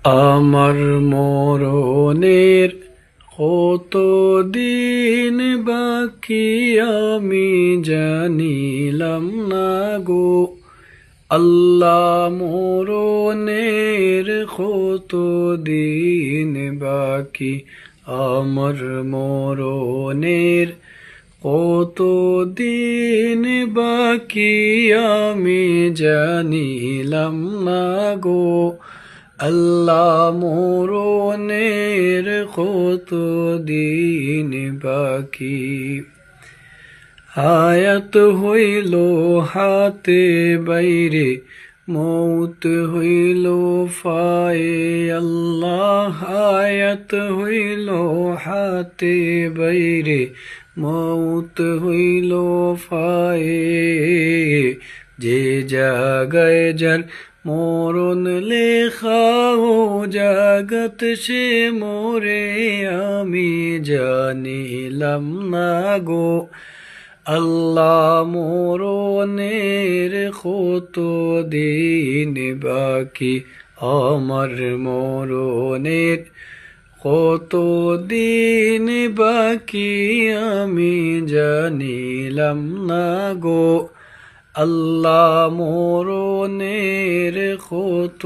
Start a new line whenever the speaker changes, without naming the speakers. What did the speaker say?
আমার মরণের কত দিন বাকি আমি জানিলাম না গো। আল্লাহ মরণের কত দিন বাকি, আমার মরণের কত দিন বাকি আমি জানিলাম না গো। আল্লাহ মরণের কত দিন বাকি। হায়াত হইল হাতে বাইরে, মৌত হইল ফায়ে আল্লাহ। হায়াত হইল হাতে বাইরে, মৌত হইল ফায়ে। যে জাগায় যার মরণ লেখা ও জাগত সে মোরে আমি জানিলাম না গো। আল্লাহ মরণের কত দিন বাকি, আমার মরণের কত দিন বাকি আমি জানিলাম না গো। আল্লাহ মরণের কত